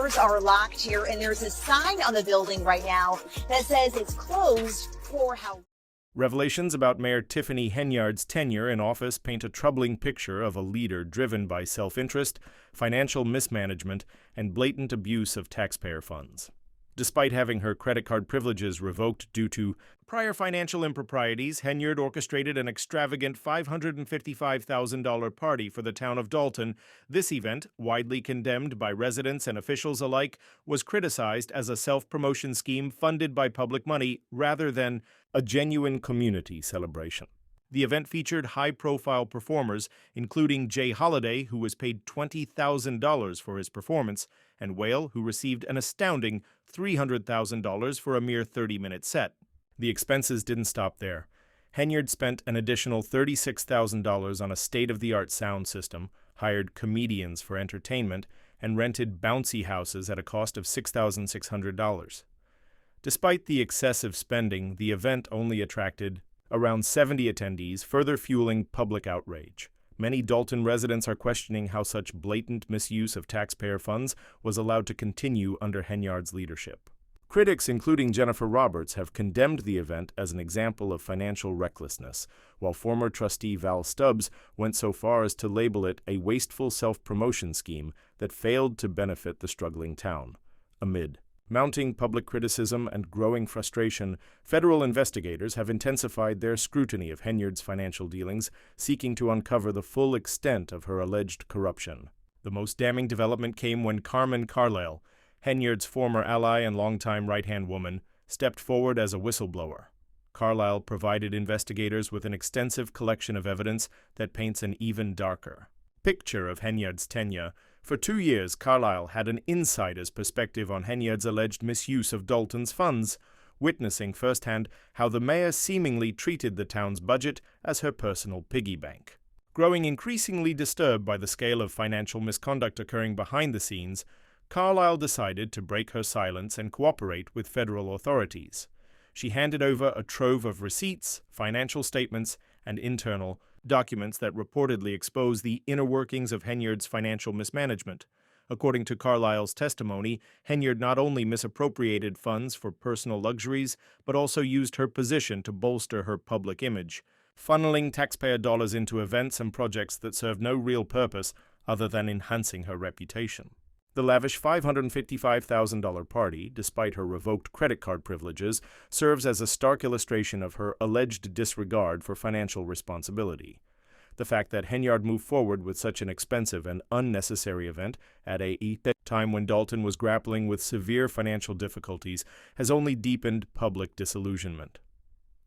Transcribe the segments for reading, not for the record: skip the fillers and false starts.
doors are locked here, and there's a sign on the building right now that says it's closed for how. Revelations about Mayor Tiffany Henyard's tenure in office paint a troubling picture of a leader driven by self-interest, financial mismanagement, and blatant abuse of taxpayer funds. Despite having her credit card privileges revoked due to prior financial improprieties, Henyard orchestrated an extravagant $555,000 party for the town of Dalton. This event, widely condemned by residents and officials alike, was criticized as a self-promotion scheme funded by public money rather than a genuine community celebration. The event featured high-profile performers, including Jay Holiday, who was paid $20,000 for his performance, and Whale, who received an astounding $300,000 for a mere 30-minute set. The expenses didn't stop there. Henyard spent an additional $36,000 on a state-of-the-art sound system, hired comedians for entertainment, and rented bouncy houses at a cost of $6,600. Despite the excessive spending, the event only attracted around 70 attendees, further fueling public outrage. Many Dalton residents are questioning how such blatant misuse of taxpayer funds was allowed to continue under Henyard's leadership. Critics, including Jennifer Roberts, have condemned the event as an example of financial recklessness, while former trustee Val Stubbs went so far as to label it a wasteful self-promotion scheme that failed to benefit the struggling town. Amid mounting public criticism and growing frustration, federal investigators have intensified their scrutiny of Henyard's financial dealings, seeking to uncover the full extent of her alleged corruption. The most damning development came when Carmen Carlisle, Henyard's former ally and longtime right-hand woman, stepped forward as a whistleblower. Carlisle provided investigators with an extensive collection of evidence that paints an even darker picture of Henyard's tenure. For 2 years, Carlisle had an insider's perspective on Henyard's alleged misuse of Dalton's funds, witnessing firsthand how the mayor seemingly treated the town's budget as her personal piggy bank. Growing increasingly disturbed by the scale of financial misconduct occurring behind the scenes, Carlisle decided to break her silence and cooperate with federal authorities. She handed over a trove of receipts, financial statements, and internal documents that reportedly expose the inner workings of Henyard's financial mismanagement. According to Carlisle's testimony, Henyard not only misappropriated funds for personal luxuries, but also used her position to bolster her public image, funneling taxpayer dollars into events and projects that served no real purpose other than enhancing her reputation. The lavish $555,000 party, despite her revoked credit card privileges, serves as a stark illustration of her alleged disregard for financial responsibility. The fact that Henyard moved forward with such an expensive and unnecessary event at a time when Dalton was grappling with severe financial difficulties has only deepened public disillusionment.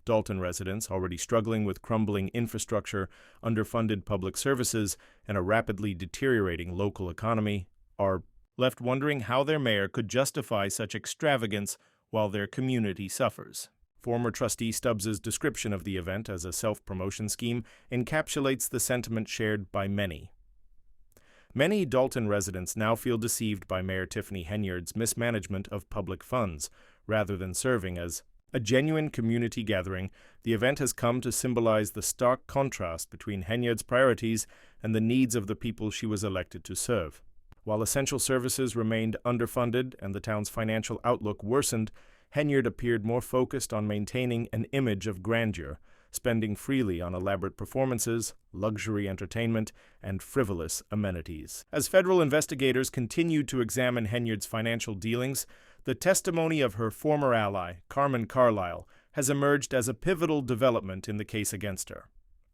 Dalton residents, already struggling with crumbling infrastructure, underfunded public services, and a rapidly deteriorating local economy, are left wondering how their mayor could justify such extravagance while their community suffers. Former trustee Stubbs's description of the event as a self-promotion scheme encapsulates the sentiment shared by many. Many Dalton residents now feel deceived by Mayor Tiffany Henyard's mismanagement of public funds. Rather than serving as a genuine community gathering, the event has come to symbolize the stark contrast between Henyard's priorities and the needs of the people she was elected to serve. While essential services remained underfunded and the town's financial outlook worsened, Henyard appeared more focused on maintaining an image of grandeur, spending freely on elaborate performances, luxury entertainment, and frivolous amenities. As federal investigators continued to examine Henyard's financial dealings, the testimony of her former ally, Carmen Carlisle, has emerged as a pivotal development in the case against her.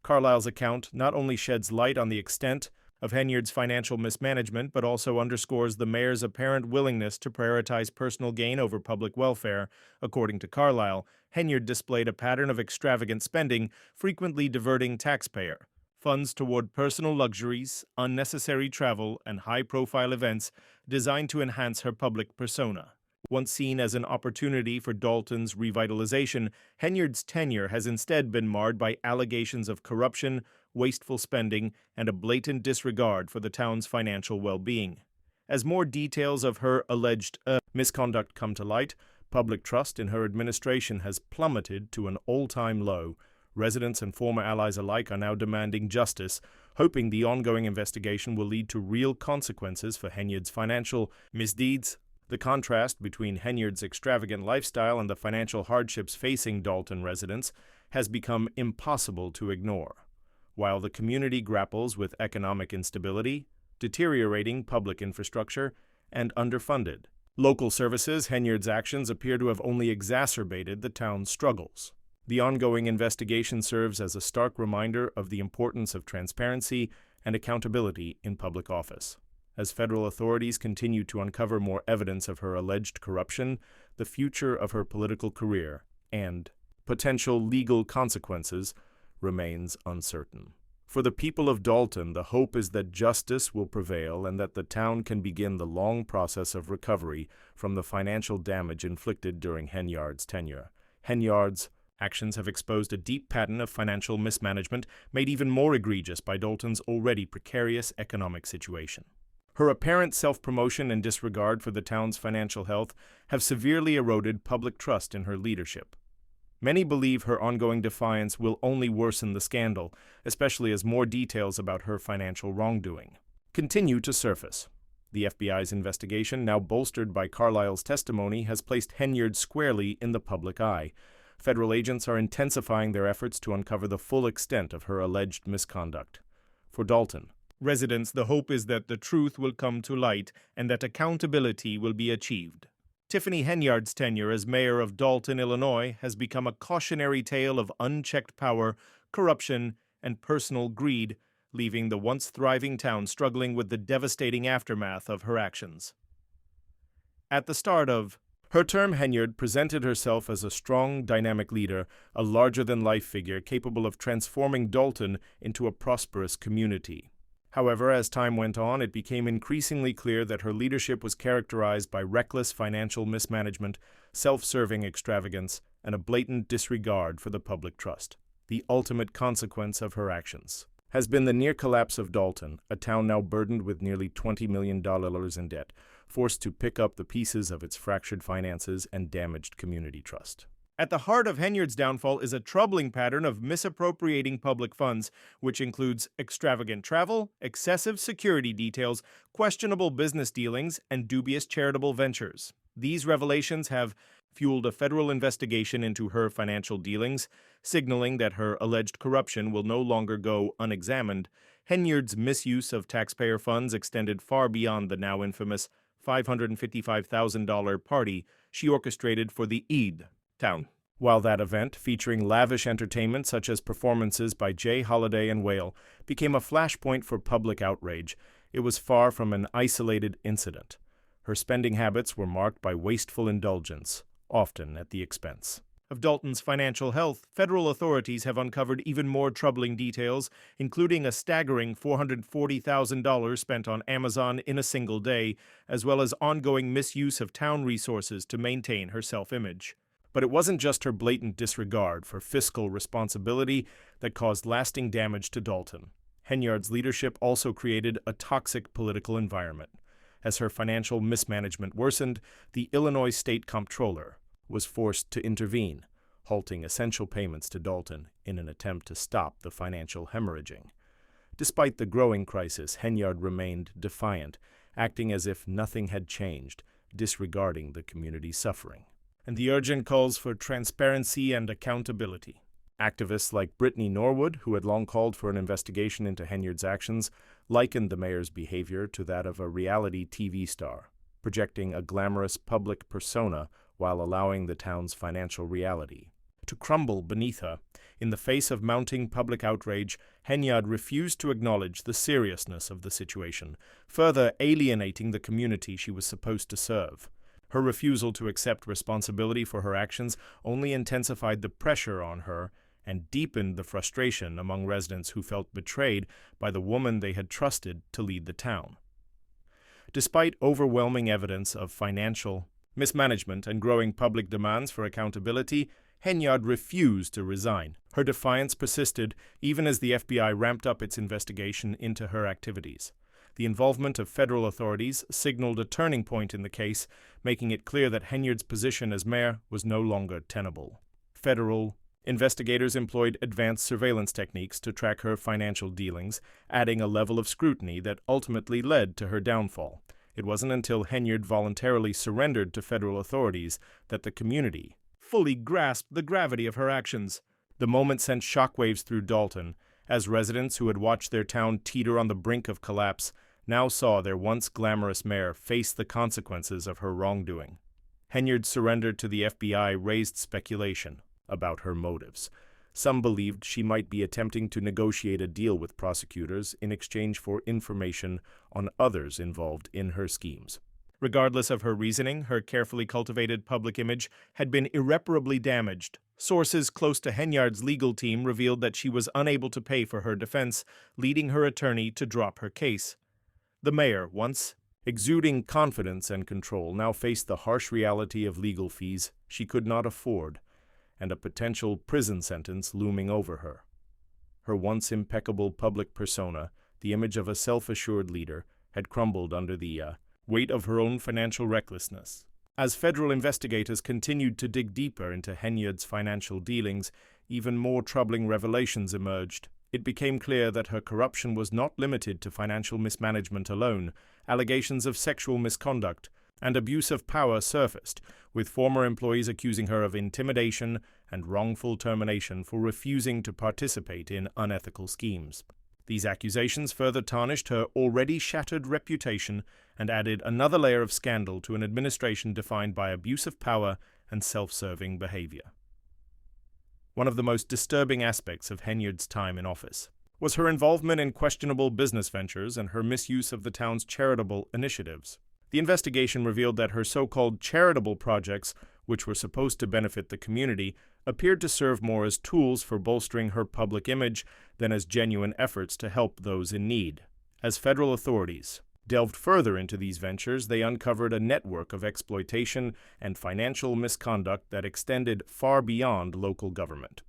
Carlisle's account not only sheds light on the extent of Henyard's financial mismanagement, but also underscores the mayor's apparent willingness to prioritize personal gain over public welfare. According to Carlisle, Henyard displayed a pattern of extravagant spending, frequently diverting taxpayer funds toward personal luxuries, unnecessary travel, and high-profile events designed to enhance her public persona. Once seen as an opportunity for Dalton's revitalization, Henyard's tenure has instead been marred by allegations of corruption, wasteful spending, and a blatant disregard for the town's financial well-being. As more details of her alleged misconduct come to light, public trust in her administration has plummeted to an all-time low. Residents and former allies alike are now demanding justice, hoping the ongoing investigation will lead to real consequences for Henyard's financial misdeeds. The contrast between Henyard's extravagant lifestyle and the financial hardships facing Dalton residents has become impossible to ignore. While the community grapples with economic instability, deteriorating public infrastructure, and underfunded local services, Henyard's actions appear to have only exacerbated the town's struggles. The ongoing investigation serves as a stark reminder of the importance of transparency and accountability in public office. As federal authorities continue to uncover more evidence of her alleged corruption, the future of her political career and potential legal consequences remains uncertain. For the people of Dalton, the hope is that justice will prevail and that the town can begin the long process of recovery from the financial damage inflicted during Henyard's tenure. Henyard's actions have exposed a deep pattern of financial mismanagement, made even more egregious by Dalton's already precarious economic situation. Her apparent self-promotion and disregard for the town's financial health have severely eroded public trust in her leadership. Many believe her ongoing defiance will only worsen the scandal, especially as more details about her financial wrongdoing continue to surface. The FBI's investigation, now bolstered by Carlisle's testimony, has placed Henyard squarely in the public eye. Federal agents are intensifying their efforts to uncover the full extent of her alleged misconduct. For Dalton residents, the hope is that the truth will come to light and that accountability will be achieved. Tiffany Henyard's tenure as mayor of Dalton, Illinois, has become a cautionary tale of unchecked power, corruption, and personal greed, leaving the once thriving town struggling with the devastating aftermath of her actions. At the start of her term, Henyard presented herself as a strong, dynamic leader, a larger-than-life figure capable of transforming Dalton into a prosperous community. However, as time went on, it became increasingly clear that her leadership was characterized by reckless financial mismanagement, self-serving extravagance, and a blatant disregard for the public trust. The ultimate consequence of her actions has been the near collapse of Dalton, a town now burdened with nearly $20 million in debt, forced to pick up the pieces of its fractured finances and damaged community trust. At the heart of Henyard's downfall is a troubling pattern of misappropriating public funds, which includes extravagant travel, excessive security details, questionable business dealings, and dubious charitable ventures. These revelations have fueled a federal investigation into her financial dealings, signaling that her alleged corruption will no longer go unexamined. Henyard's misuse of taxpayer funds extended far beyond the now infamous $555,000 party she orchestrated for the Eid town. While that event, featuring lavish entertainment such as performances by Jay Holiday and Whale, became a flashpoint for public outrage, it was far from an isolated incident. Her spending habits were marked by wasteful indulgence, often at the expense of Dalton's financial health. Federal authorities have uncovered even more troubling details, including a staggering $440,000 spent on Amazon in a single day, as well as ongoing misuse of town resources to maintain her self-image. But it wasn't just her blatant disregard for fiscal responsibility that caused lasting damage to Dalton. Henyard's leadership also created a toxic political environment. As her financial mismanagement worsened, the Illinois State Comptroller was forced to intervene, halting essential payments to Dalton in an attempt to stop the financial hemorrhaging. Despite the growing crisis, Henyard remained defiant, acting as if nothing had changed, disregarding the community's suffering and the urgent calls for transparency and accountability. Activists like Brittany Norwood, who had long called for an investigation into Henyard's actions, likened the mayor's behavior to that of a reality TV star, projecting a glamorous public persona while allowing the town's financial reality to crumble beneath her. In the face of mounting public outrage, Henyard refused to acknowledge the seriousness of the situation, further alienating the community she was supposed to serve. Her refusal to accept responsibility for her actions only intensified the pressure on her and deepened the frustration among residents who felt betrayed by the woman they had trusted to lead the town. Despite overwhelming evidence of financial mismanagement and growing public demands for accountability, Henyard refused to resign. Her defiance persisted even as the FBI ramped up its investigation into her activities. The involvement of federal authorities signaled a turning point in the case, making it clear that Henyard's position as mayor was no longer tenable. Federal Investigators employed advanced surveillance techniques to track her financial dealings, adding a level of scrutiny that ultimately led to her downfall. It wasn't until Henyard voluntarily surrendered to federal authorities that the community fully grasped the gravity of her actions. The moment sent shockwaves through Dalton, as residents who had watched their town teeter on the brink of collapse now saw their once glamorous mayor face the consequences of her wrongdoing. Henyard's surrender to the FBI raised speculation about her motives. Some believed she might be attempting to negotiate a deal with prosecutors in exchange for information on others involved in her schemes. Regardless of her reasoning, her carefully cultivated public image had been irreparably damaged. Sources close to Henyard's legal team revealed that she was unable to pay for her defense, leading her attorney to drop her case. The mayor, once exuding confidence and control, now faced the harsh reality of legal fees she could not afford and a potential prison sentence looming over her. Her once impeccable public persona, the image of a self-assured leader, had crumbled under the weight of her own financial recklessness. As federal investigators continued to dig deeper into Henyard's financial dealings, even more troubling revelations emerged. It became clear that her corruption was not limited to financial mismanagement alone. Allegations of sexual misconduct and abuse of power surfaced, with former employees accusing her of intimidation and wrongful termination for refusing to participate in unethical schemes. These accusations further tarnished her already shattered reputation and added another layer of scandal to an administration defined by abuse of power and self-serving behavior. One of the most disturbing aspects of Henyard's time in office was her involvement in questionable business ventures and her misuse of the town's charitable initiatives. The investigation revealed that her so-called charitable projects, which were supposed to benefit the community, appeared to serve more as tools for bolstering her public image than as genuine efforts to help those in need. As federal authorities delved further into these ventures, they uncovered a network of exploitation and financial misconduct that extended far beyond local government.